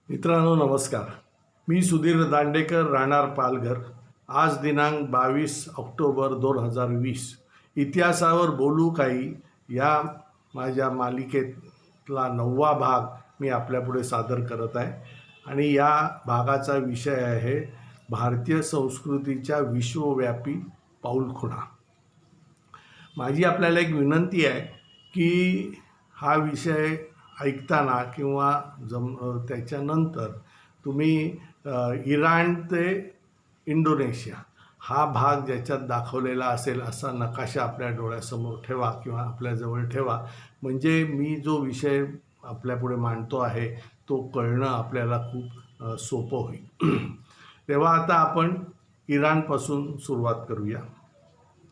मित्रांनो नमस्कार. मी सुधीर दांडेकर, राहणार पालघर. आज दिनांक 22 ऑक्टोबर 2020. इतिहासावर बोलू काही या माझ्या मालिकेतला 9वा भाग मी आपल्यापुढे सादर करत आहे. आणि या भागाचा विषय आहे भारतीय संस्कृतीच्या विश्वव्यापी पाऊलखुणा. माझी आपल्याला एक विनंती आहे की हा विषय ऐकताना किंवा त्याच्यानंतर तुम्ही इराण ते इंडोनेशिया हा भाग ज्याच्यात दाखवलेला असेल असा नकाशा आपल्या डोळ्यासमोर ठेवा किंवा आपल्याजवळ ठेवा. म्हणजे मी जो विषय आपल्यापुढे मांडतो आहे तो कळणं आपल्याला खूप सोपं होईल. तेव्हा आता आपण इराणपासून सुरुवात करूया.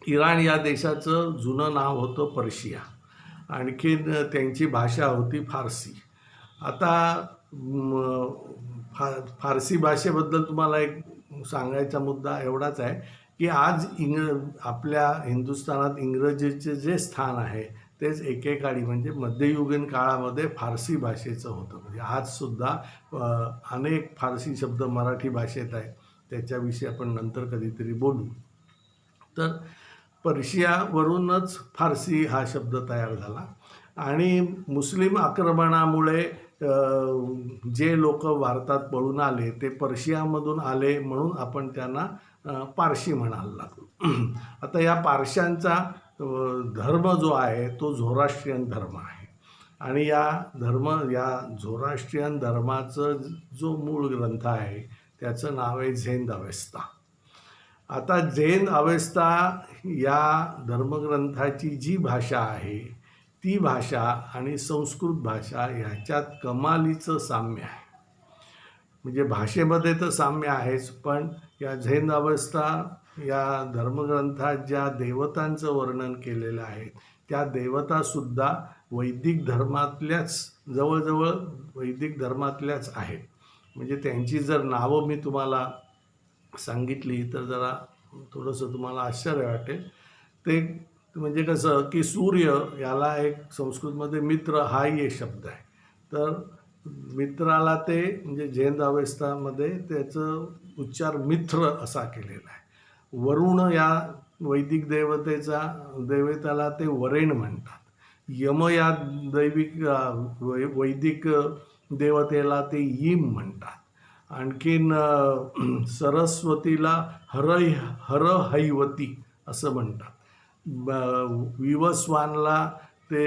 इराण या देशाचं जुनं नाव होतं पर्शिया. आणखीन त्यांची भाषा होती फारसी. आता फारसी भाषेबद्दल तुम्हाला एक सांगायचा मुद्दा एवढाच आहे की आज आपल्या हिंदुस्थानात इंग्रजीचे जे स्थान आहे तेच एकेकाळी म्हणजे मध्ययुगीन काळामध्ये फारसी भाषेचं होतं. म्हणजे आजसुद्धा अनेक फारसी शब्द मराठी भाषेत आहे. त्याच्याविषयी आपण नंतर कधीतरी बोलू. तर पर्शियावरूनच फारसी हा शब्द तयार झाला. आणि मुस्लिम आक्रमणामुळे जे लोक भारतात पळून आले ते पर्शियामधून आले म्हणून आपण त्यांना पारशी म्हणायला लागलो. आता या पारशांचा धर्म जो आहे तो झोराष्ट्रियन धर्म आहे. आणि या झोराष्ट्रियन धर्माचं जो मूळ ग्रंथ आहे त्याचं नाव आहे झेंद अवेस्ता. आता झेंद अवेस्ता या धर्मग्रंथाची जी भाषा आहे ती भाषा आणि संस्कृत भाषा ह्याच्यात कमालीचं साम्य आहे. म्हणजे भाषेमध्ये तर साम्य आहेच, पण या झेंद अवेस्ता या धर्मग्रंथात ज्या देवतांचं वर्णन केलेलं आहे त्या देवतासुद्धा वैदिक धर्मातल्याच जवळजवळ वैदिक धर्मातल्याच आहेत. म्हणजे त्यांची जर नावं मी तुम्हाला सांगितली तर जरा थोडंसं तुम्हाला आश्चर्य वाटेल. ते म्हणजे कसं की सूर्य याला एक संस्कृतमध्ये मित्र हाही एक शब्द आहे. तर मित्राला ते म्हणजे झेंद अवेस्तामध्ये त्याचं उच्चार मित्र असा केलेला आहे. वरुण या वैदिक देवतेला ते वरेण म्हणतात. यम या वैदिक देवतेला ते यिम म्हणतात. आणखीन सरस्वतीला हरहैवती असं म्हणतात. विवस्वानला ते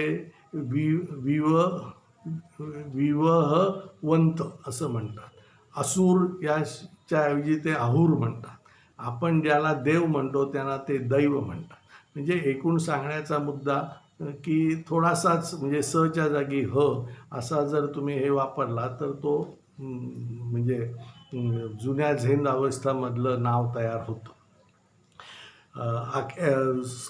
विवहवंत असं म्हणतात. असुर याच्याऐवजी ते आहुर म्हणतात. आपण ज्याला देव म्हणतो त्यांना ते दैव म्हणतात. म्हणजे एकूण सांगण्याचा मुद्दा की थोडासाच म्हणजे सच्या जागी ह असा जर तुम्ही हे वापरला तर तो म्हणजे जुन्या झेंद अवस्थामधलं नाव तयार होतं.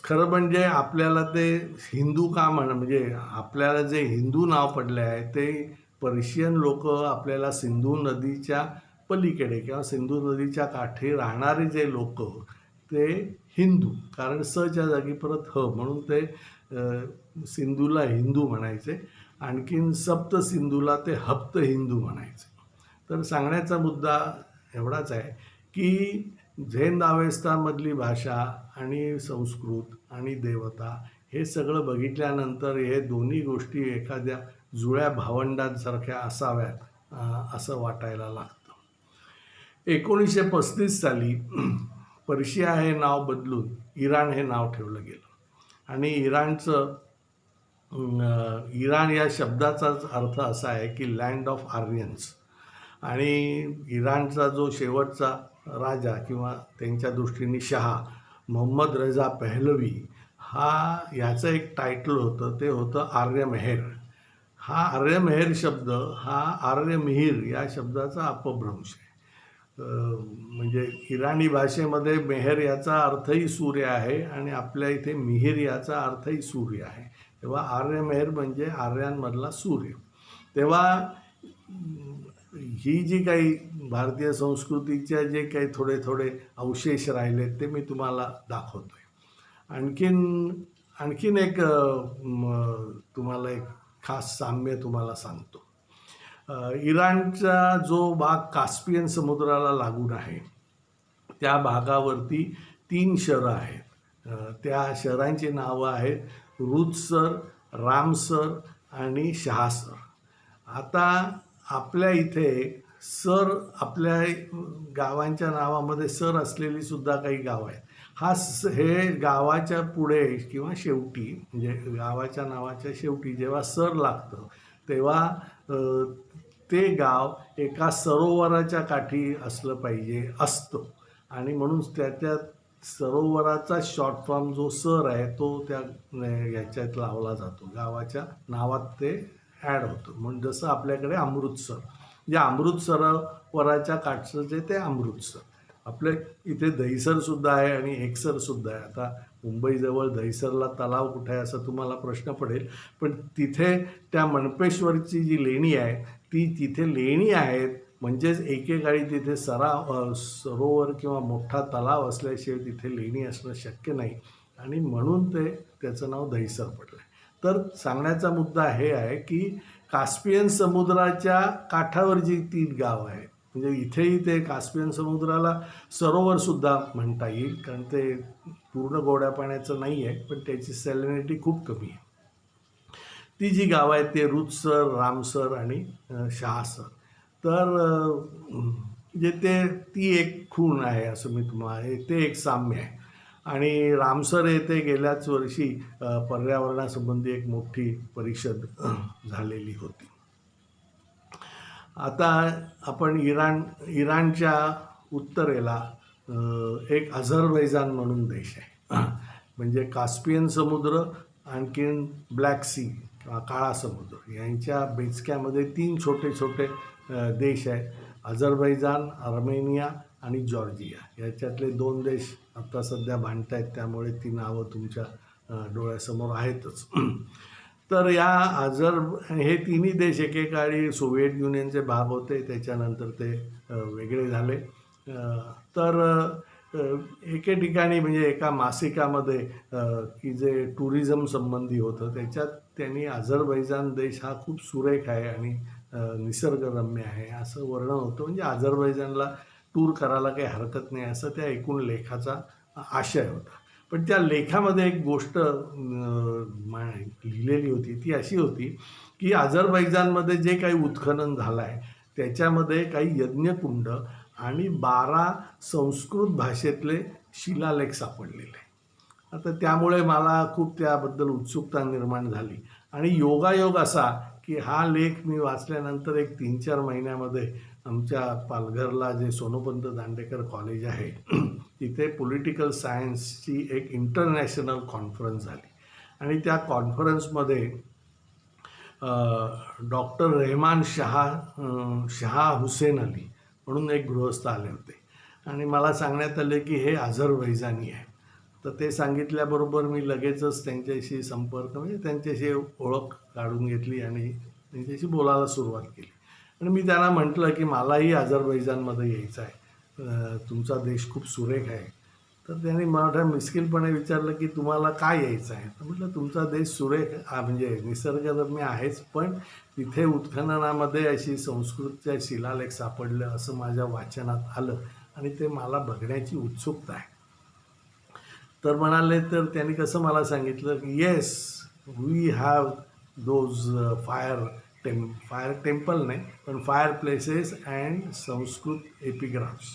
खरं म्हणजे आपल्याला ते हिंदू का म्हणजे आपल्याला जे हिंदू नाव पडले आहे ते पर्शियन लोक आपल्याला सिंधू नदीच्या पलीकडे किंवा सिंधू नदीच्या काठी राहणारे जे लोक ते हिंदू, कारण सच्या जागी परत ह म्हणून ते सिंधूला हिंदू म्हणायचे. आणखीन सप्त सिंधूला ते हप्त हिंदू म्हणायचे. तर सांगण्याचा मुद्दा एवढाच आहे की झेंद अवेस्तामधली भाषा आणि संस्कृत आणि देवता हे सगळं बघितल्यानंतर हे दोन्ही गोष्टी एखाद्या जुळ्या भावंडांसारख्या असाव्यात असं वाटायला लागतं. 1935 साली पर्शिया हे नाव बदलून इराण हे नाव ठेवलं गेलं. आणि इराण या शब्दाचाच अर्थ असा आहे की लँड ऑफ आर्यन्स. आणि इराणचा जो शेवटचा राजा किंवा त्यांच्या दृष्टीने शहा मोहम्मद रजा पहलवी याचं एक टायटल होतं, ते होतं आर्यमेहेर. हा आर्यमेहेर शब्द हा आर्यमिहीर या शब्दाचा अपभ्रंश आहे. म्हणजे इराणी भाषेमध्ये मेहेर याचा अर्थही सूर्य आहे आणि आपल्या इथे मिहीर याचा अर्थही सूर्य आहे. तेव्हा आर्यमेहेर म्हणजे आर्यांमधला सूर्य. तेव्हा ही जी काही भारतीय संस्कृतीच्या जे काही थोडे थोडे अवशेष राहिलेत ते मी तुम्हाला दाखवतोय. आणखीन एक तुम्हाला एक खास साम्य तुम्हाला सांगतो. इराणचा जो भाग कास्पियन समुद्राला लागून आहे त्या भागावरती 3 शहरं आहेत. त्या शहरांची नावं आहेत रुतसर, रामसर आणि शहासर. आता आपल्या इथे सर, आपल्या गावांच्या नावामध्ये सर असलेली सुद्धा काही गावं आहेत. हे गावाच्या पुढे किंवा शेवटी, म्हणजे गावाच्या नावाच्या शेवटी जेव्हा सर लागतं तेव्हा ते गाव एका सरोवराच्या काठी असलं पाहिजे असतं, आणि म्हणून त्याच्या सरोवराचा शॉर्ट फॉर्म जो सर आहे तो त्या ह्याच्यात लावला जातो, गावाच्या नावात ते ॲड होतं. म्हणून जसं आपल्याकडे अमृतसर, जे अमृत सरोवराच्या काठचं जे ते अमृतसर. आपल्या इथे दहिसरसुद्धा आहे आणि एकसरसुद्धा आहे. आता मुंबईजवळ दहिसरला तलाव कुठे आहे असं तुम्हाला प्रश्न पडेल, पण तिथे त्या मनपेश्वरची जी लेणी आहे ती तिथे लेणी आहेत. म्हणजेच एकेकाळी तिथे सरोवर किंवा मोठा तलाव असल्याशिवाय तिथे लेणी असणं शक्य नाही, आणि म्हणून त्याचं नाव दहिसर पडलं. तर सांगण्याचा मुद्दा हे आहे की कास्पियन समुद्राच्या काठावर जी 3 गावं आहेत, म्हणजे इथेही ते कास्पियन समुद्राला सरोवरसुद्धा म्हणता येईल, कारण ते पूर्ण गोड्या पाण्याचं नाही आहे, पण त्याची सॅलिनिटी खूप कमी आहे. ती जी गावं आहेत ते रुतसर, रामसर आणि शहासर. तर जे ती एक खूण आहे असं मी तुम्हाला, ते एक साम्य आहे. आणि रामसर येथे गेल्याच वर्षी पर्यावरणासंबंधी एक मोठी परिषद झालेली होती. आता आपण इराणच्या उत्तरेला एक अझरबैजान म्हणून देश आहे. म्हणजे कास्पियन समुद्र, आणखीन ब्लॅक सी किंवा काळा समुद्र यांच्या बेचक्यामध्ये 3 छोटे छोटे देश आहेत. अझरबैजान, अर्मेनिया आणि जॉर्जिया. याच्यातले 2 देश आता सध्या भांडत आहेत, त्यामुळे ती नावं तुमच्या डोळ्यासमोर आहेतच. तर हे तिन्ही देश एकेकाळी सोव्हिएट युनियनचे भाग होते, त्याच्यानंतर ते वेगळे झाले. तर एके ठिकाणी म्हणजे एका मासिकामध्ये की जे टुरिझम संबंधी होतं त्याच्यात त्यांनी अझरबैजान देश हा खूप सुरेख आहे आणि निसर्गरम्य आहे असं वर्णन होतं. म्हणजे अझरबैजानला टूर करायला काही हरकत नाही असं त्या एकूण लेखाचा आशय होता. पण त्या लेखामध्ये एक गोष्ट लिहिलेली होती, ती अशी होती की अझरबैजानमध्ये जे काही उत्खनन झालं आहे त्याच्यामध्ये काही यज्ञकुंड आणि 12 संस्कृत भाषेतले शिलालेख सापडलेले. आता त्यामुळे मला खूप त्याबद्दल उत्सुकता निर्माण झाली, आणि योगायोग असा की हा लेख मी वाचल्यानंतर एक 3-4 महिन्यामध्ये आमच्या पालघरला जे सोनोपंत दांडेकर कॉलेज आहे तिथे पॉलिटिकल सायन्सची एक इंटरनॅशनल कॉन्फरन्स झाली, आणि त्या कॉन्फरन्समध्ये डॉक्टर रेहमान शाह हुसेन अली म्हणून एक गृहस्थ आले होते, आणि मला सांगण्यात आले की हे अझरबैजानी आहे. तर ते सांगितल्याबरोबर मी लगेचच त्यांच्याशी संपर्क, म्हणजे त्यांच्याशी ओळख काढून घेतली आणि त्यांच्याशी बोलायला सुरुवात केली. आणि मी त्यांना म्हटलं की मलाही अझरबैजानमध्ये यायचं आहे, तुमचा देश खूप सुरेख आहे. तर त्यांनी मला मिस्किलपणे विचारलं की तुम्हाला काय यायचं आहे. तर म्हटलं तुमचा देश सुरेख म्हणजे निसर्गरम्य आहेच, पण तिथे उत्खननामध्ये अशी संस्कृतच्या शिलालेख सापडलं असं माझ्या वाचनात आलं, आणि ते मला बघण्याची उत्सुकता आहे. तर म्हणाले, तर त्यांनी कसं मला सांगितलं की yes we have those fire temple नाही पण fire places and Sanskrit epigraphs.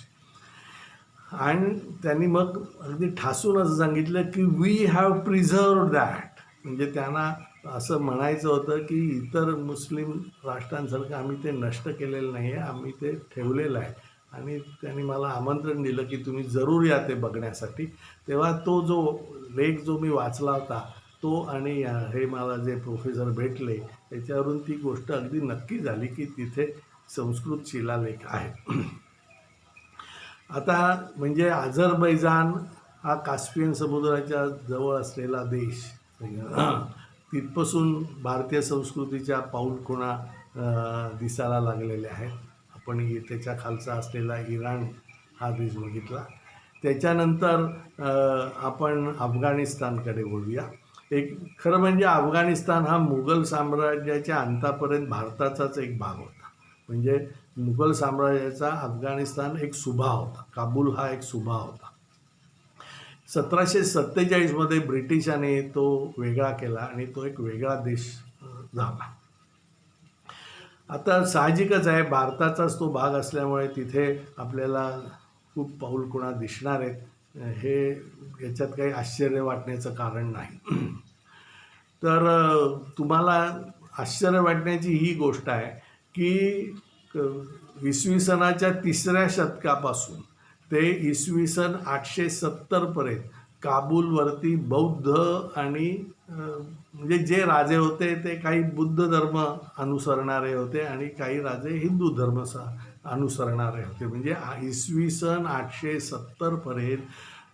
आणि त्यांनी मग अगदी ठासून असं सांगितलं की वी हॅव प्रिझर्व्ड दॅट. म्हणजे त्यांना असं म्हणायचं होतं की इतर मुस्लिम राष्ट्रांसारखं आम्ही ते नष्ट केलेलं नाही आहे, आम्ही ते ठेवलेलं आहे. आणि त्यांनी मला आमंत्रण दिलं की तुम्ही जरूर या ते बघण्यासाठी. तेव्हा तो जो लेख जो मी वाचला होता तो, आणि हे मला जे प्रोफेसर भेटले त्याच्यावरून ती गोष्ट अगदी नक्की झाली की तिथे संस्कृत शिलालेख आहेत. आता म्हणजे अझरबैजान हा कास्पियन समुद्राच्या जवळ असलेला देश, तिथपासून भारतीय संस्कृतीच्या पाऊलखुणा दिसायला लागलेल्या आहेत. आपण त्याच्या खालचा असलेला इराण हा देश बघितला. त्याच्यानंतर आपण अफगाणिस्तानकडे वळूया. खरं म्हणजे अफगाणिस्तान हा मुघल साम्राज्याच्या अंतापर्यंत भारताचाच एक भाग होता. म्हणजे मुघल साम्राज्याचा अफगाणिस्तान एक सुभा होता, काबूल हा एक सुभा होता. 1747मध्ये ब्रिटिशांनी तो वेगळा केला आणि तो एक वेगळा देश झाला. आता साहजिकच आहे, भारताचाच तो भाग असल्यामुळे तिथे आपल्याला खूप पाऊलखुणा दिसणार आहेत. हे याच्यात काही आश्चर्य वाटण्याचं कारण नाही. तर तुम्हाला आश्चर्य वाटण्याची ही गोष्ट आहे की इसवी सनाच्या 3ऱ्या शतकापासून ते इसवी सन 870पर्यंत काबूलवरती बौद्ध आणि म्हणजे जे राजे होते ते काही बुद्ध धर्म अनुसरणारे होते आणि काही राजे हिंदू धर्म अनुसरणारे होते. म्हणजे इसवी सन 870पर्यंत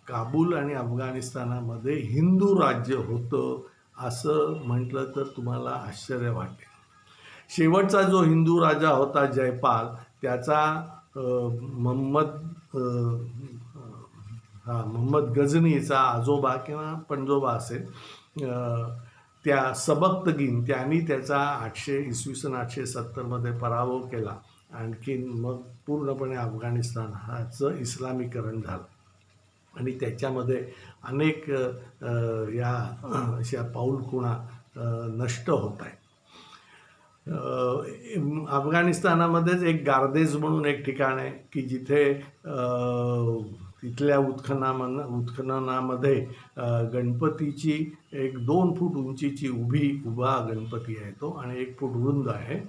काबूल आणि अफगाणिस्तानामध्ये हिंदू राज्य होतं असं म्हटलं तर तुम्हाला आश्चर्य वाटेल. शेवटचा जो हिंदू राजा होता जयपाल, त्याचा मोहम्मद गझनीचा आजोबा किंवा पणजोबा असेल, त्या सबक्तगीन, त्यांनी त्याचा इसवी सन 870मध्ये पराभव केला. आणखीन मग पूर्णपणे अफगाणिस्तानाचं इस्लामीकरण झालं आणि त्याच्यामध्ये अनेक या अशा पाऊलखुणा नष्ट होत आहेत. अफगाणिस्तानामध्येच एक गार्देज म्हणून एक ठिकाण आहे की जिथे तिथल्या उत्खननामध्ये गणपतीची एक 2 फूट उंचीची उभा गणपती आहे तो आणि 1 फूट रुंद आहे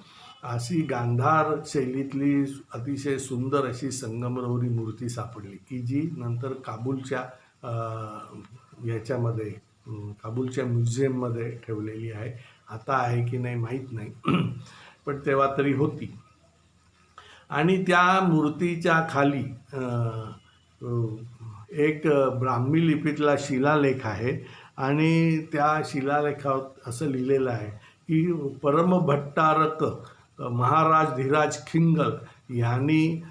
अशी गांधार शैलीतली अतिशय सुंदर अशी संगमरवरी मूर्ती सापडली की जी नंतर काबूलच्या याच्यामध्ये काबूलच्या म्युझियममध्ये ठेवलेली आहे. आता आहे की नाही माहीत नाही, पण तेव्हा तरी होती. आणि त्या मूर्तीच्या खाली एक ब्राह्मी लिपीतला शिलालेख आहे आणि त्या शिलालेखात असं लिहिलेलं आहे की परमभट्टारक महाराज धीराज खिंगल यांनी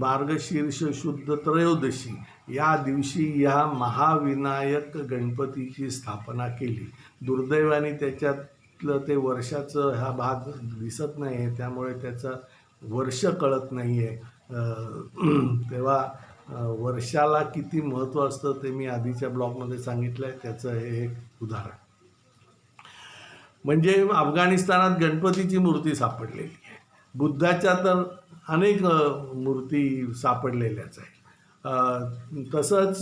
मार्गशीर्ष शुद्ध त्रयोदशी या दिवशी या महाविनायक गणपतीची स्थापना केली. दुर्दैवाने त्याच्यातलं ते वर्षाचं हा भाग दिसत नाही आहे, त्यामुळे त्याचं वर्ष कळत नाही आहे. तेव्हा वर्षाला किती महत्त्व असतं ते मी आधीच्या ब्लॉगमध्ये सांगितलं आहे, त्याचं हे एक उदाहरण. म्हणजे अफगाणिस्तानात गणपतीची मूर्ती सापडलेली आहे. बुद्धाच्या तर अनेक मूर्ती सापडलेल्याच आहे. तसंच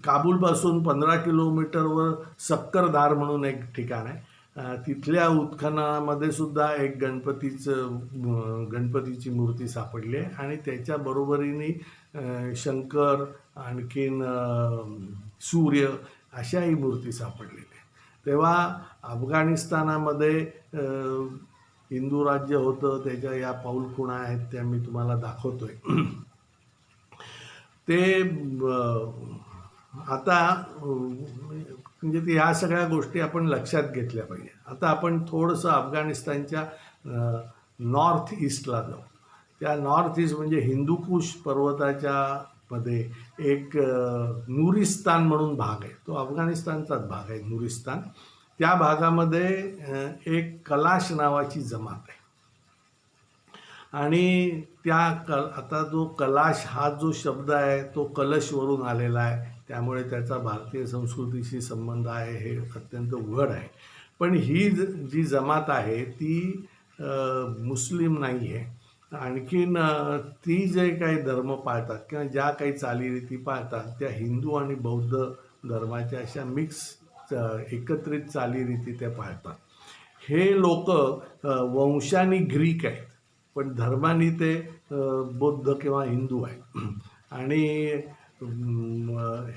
काबूलपासून 15 किलोमीटरवर सक्करधार म्हणून एक ठिकाण आहे. तिथल्या उत्खननामध्ये सुद्धा एक गणपतीची मूर्ती सापडली आहे आणि त्याच्या बरोबरीने शंकर, आणखीन सूर्य अशाही मूर्ती सापडलेल्या आहेत. तेव्हा अफगाणिस्तानामध्ये हिंदू राज्य होतं, त्याच्या या पाऊलखुणा आहेत त्या मी तुम्हाला दाखवतोय. ते आता म्हणजे ह्या सगळ्या गोष्टी आपण लक्षात घेतल्या पाहिजे. आता आपण थोडंसं अफगाणिस्तानच्या नॉर्थ ईस्टला जाऊ. त्या नॉर्थ ईस्ट म्हणजे हिंदूकुश पर्वताच्या मध्ये एक नुरिस्तान म्हणून भाग आहे, तो अफगाणिस्तानचाच भाग आहे नुरिस्तान. त्या भागामध्ये एक कलाश नावाची जमात आहे आणि आता जो कलाश हा जो शब्द आहे तो कलशवरून आलेला आहे, त्यामुळे त्याचा भारतीय संस्कृतीशी संबंध आहे हे अत्यंत उघड आहे. पण ही जी जमात आहे ती मुस्लिम नाही आहे. आणखीन ती जे काही धर्म पाळतात किंवा ज्या काही चालीरीती पाळतात त्या हिंदू आणि बौद्ध धर्माच्या अशा मिक्स एकत्रित चालीरीती त्या पाळतात. हे लोक वंशाने ग्रीक आहेत पण धर्माने ते बौद्ध किंवा हिंदू आहेत. आणि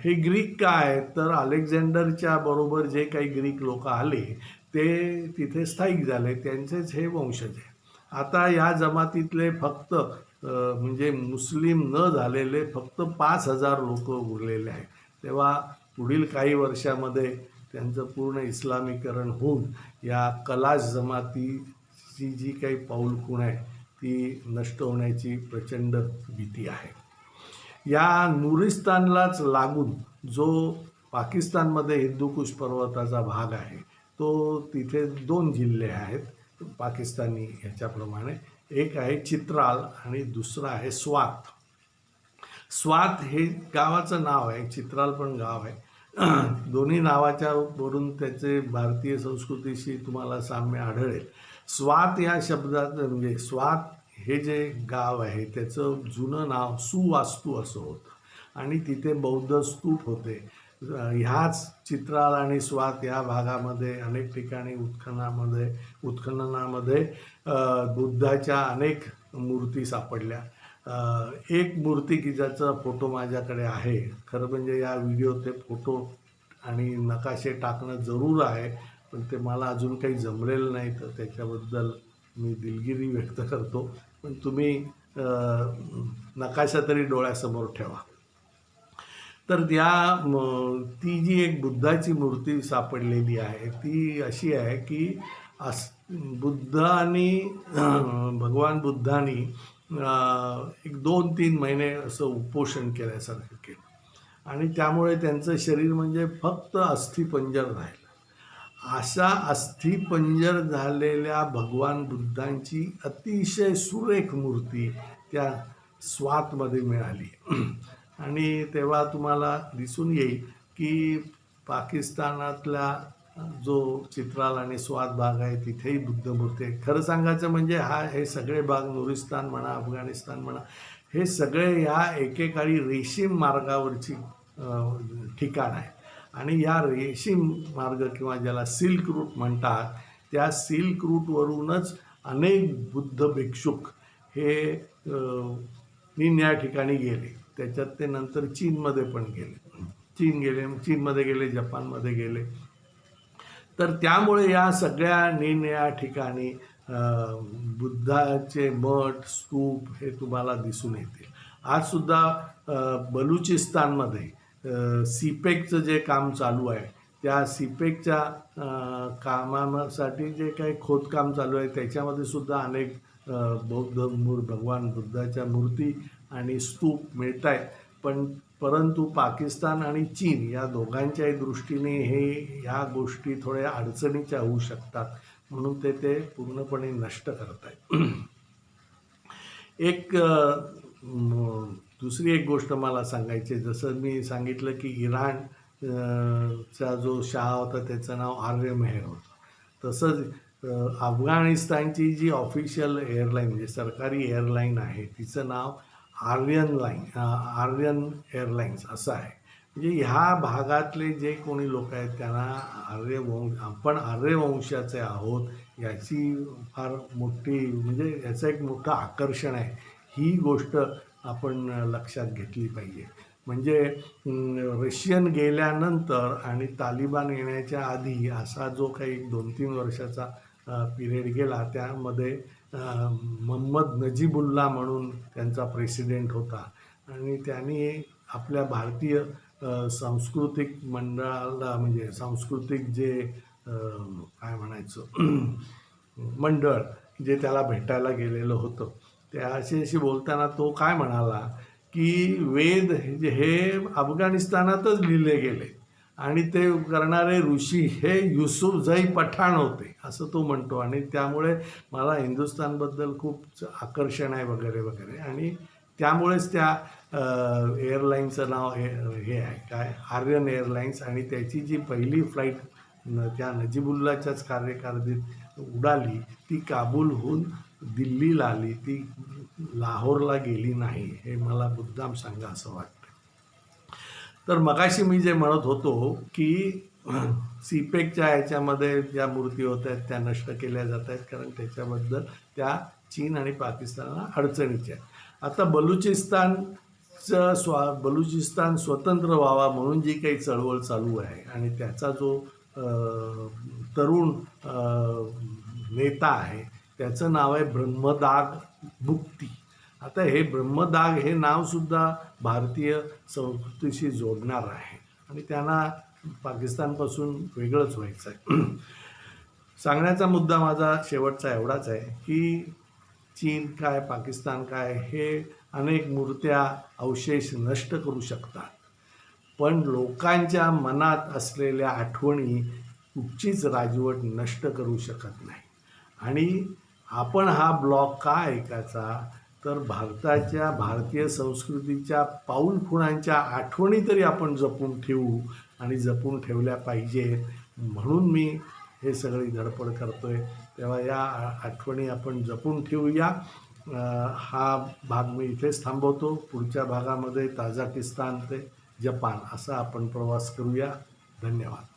हे ग्रीक काय आहेत तर अलेक्झांडरच्या बरोबर जे काही ग्रीक लोक आले ते तिथे स्थायिक झाले, त्यांचेच हे वंशज आहेत. आता या जमातीतले फक्त म्हणजे मुस्लिम न झालेले फक्त 5,000 लोक उरलेले आहेत. तेव्हा पुढील काही वर्षामध्ये त्यांचं पूर्ण इस्लामीकरण होऊन या कलाश जमातीची जी काही पाऊलखुण आहे ती नष्ट होण्याची प्रचंड भीती आहे. या नुरिस्तानलाच लागून जो पाकिस्तानमध्ये हिंदूकुश पर्वताचा भाग आहे तो तिथे 2 जिल्हे आहेत. पाकिस्तानी ह्याच्याप्रमाणे. एक आहे चित्राल आणि दुसरं आहे स्वात. स्वात हे गावाचं नाव आहे, चित्राल पण गाव आहे. दोन्ही नावाच्या वरून त्याचे भारतीय संस्कृतीशी तुम्हाला साम्य आढळेल. स्वात या शब्दात म्हणजे स्वात हे जे गाव आहे त्याचं जुनं नाव सुवास्तू असं होतं आणि तिथे बौद्ध स्तूप होते. ह्याच चित्राल आणि स्वात या भागामध्ये अनेक ठिकाणी उत्खननामध्ये बुद्धाच्या अनेक मूर्ती सापडल्या. एक मूर्ती की ज्याचा फोटो माझ्याकडे आहे, खरं म्हणजे या व्हिडिओ ते फोटो आणि नकाशे टाकणं जरूर आहे, पण ते मला अजून काही जमलेलं नाही, तर त्याच्याबद्दल मी दिलगिरी व्यक्त करतो. पण तुम्ही नकाशा तरी डोळ्यासमोर ठेवा. तर ती जी एक बुद्धाची मूर्ती सापडलेली आहे ती अशी आहे की बुद्ध आणि भगवान बुद्धांनी एक 2-3 महिने असं उपोषण केल्यासारखं केलं आणि त्यामुळे त्यांचं शरीर म्हणजे फक्त अस्थिपंजर राहिलं. अशा अस्थिपंजर झालेल्या भगवान बुद्धांची अतिशय सुरेख मूर्ती त्या स्वातमध्ये मिळाली. आणि तेव्हा तुम्हाला दिसून येईल की पाकिस्तानातला जो चित्राल आणि स्वात भाग आहे तिथेही बुद्धमूर्ती आहे. खरं सांगायचं म्हणजे हे सगळे भाग नुरिस्तान म्हणा, अफगाणिस्तान म्हणा, हे सगळे ह्या एकेकाळी रेशीम मार्गावरची ठिकाण आहे आणि या रेशीम मार्ग किंवा ज्याला सिल्क रूट म्हणतात त्या सिल्क रूटवरूनच अनेक बुद्ध भिक्षुक हे निन्या ठिकाणी गेले. त्याच्यात ते नंतर चीनमध्ये पण गेले, चीनमध्ये गेले, जपानमध्ये गेले. तर त्यामुळे या सगळ्या निन्या ठिकाणी बुद्धाचे मठ, स्तूप हे तुम्हाला दिसून येतील. आजसुद्धा बलुचिस्तानमध्ये सीपेकचं जे काम चालू आहे त्या सीपेकच्या कामासाठी जे काही खोदकाम चालू आहे त्याच्यामध्ये सुद्धा अनेक भगवान बुद्धाच्या मूर्ती आणि स्तूप मिळत आहेत. परंतु पाकिस्तान आणि चीन या दोघांच्याही दृष्टीने ह्या गोष्टी थोड्या अडचणीच्या होऊ शकतात, म्हणून ते पूर्णपणे नष्ट करत आहेत. दुसरी एक गोष्ट मला सांगायची, जसं मी सांगितलं की इराण चा जो शाह होता त्याचं नाव आर्य मेहर होतं, तसंच अफगाणिस्तानची जी ऑफिशियल एअरलाईन म्हणजे सरकारी एअरलाईन आहे तिचं नाव आर्यन एअरलाईन्स असं आहे. म्हणजे ह्या भागातले जे कोणी लोक आहेत त्यांना आपण आर्यवंशाचे आहोत याची फार मोठी म्हणजे याचं एक मोठं आकर्षण आहे. ही गोष्ट आपण लक्षात घेतली पाहिजे. म्हणजे रशियन गेल्यानंतर आणि तालिबान येण्याच्या आधी असा जो काही 2-3 वर्षाचा पिरियड गेला त्यामध्ये मोहम्मद नजीबुल्ला म्हणून त्यांचा प्रेसिडेंट होता आणि त्यांनी आपल्या भारतीय सांस्कृतिक मंडळाला म्हणजे सांस्कृतिक जे काय म्हणायचं मंडळ जे त्याला भेटायला गेलेलं होतं त्याच्याशी बोलताना तो काय म्हणाला की वेद हे अफगाणिस्तानातच लिहिले गेले आणि ते करणारे ऋषी हे युसुफजई पठाण होते असं तो म्हणतो आणि त्यामुळे मला हिंदुस्थानबद्दल खूप आकर्षण आहे वगैरे वगैरे आणि त्यामुळेच त्या एअरलाईनचं नाव हे आहे काय आर्यन एअरलाईन्स आणि त्याची जी पहिली फ्लाईट त्या नजीबुल्लाच्याच कार्यकारिणीत उडाली ती काबूलहून दिल्लीला आली, ती लाहोरला गेली नाही. हे मला मुद्दाम सांगा असं वाटतं. तर मगाशी मी जे म्हणत होतो की सीपेकच्या ह्याच्यामध्ये ज्या मूर्ती होत आहेत त्या नष्ट केल्या जात आहेत कारण त्याच्याबद्दल त्या चीन आणि पाकिस्तानला अडचणीच्या. आता बलुचिस्तान स्वतंत्र व्हावा म्हणून जी काही चळवळ चालू आहे आणि त्याचा जो तरुण नेता आहे त्याचं नाव आहे ब्रह्मदाग मुक्ती. आता हे ब्रह्मदाग हे नावसुद्धा भारतीय संस्कृतीशी जोडणार आहे आणि त्यांना पाकिस्तानपासून वेगळंच व्हायचं आहे. सांगण्याचा मुद्दा माझा शेवटचा एवढाच आहे की चीन काय पाकिस्तान काय हे अनेक मूर्त्या अवशेष नष्ट करू शकतात, पण लोकांच्या मनात असलेल्या आठवणी कुठचीच राजवट नष्ट करू शकत नाही. आणि आपण हा ब्लॉग का ऐकायचा, तर भारतीय संस्कृतीच्या पाऊल खुणांच्या आठवणी तरी आपण जपून ठेवू आणि जपून ठेवल्या पाहिजेत, म्हणून मी हे सगळी धडपड करतोय. तेव्हा या आठवणी आपण जपून ठेवूया. हा भाग मी इथेच थांबवतो. पुढच्या भागामध्ये ताझाकिस्तान ते जपान असा आपण प्रवास करूया. धन्यवाद.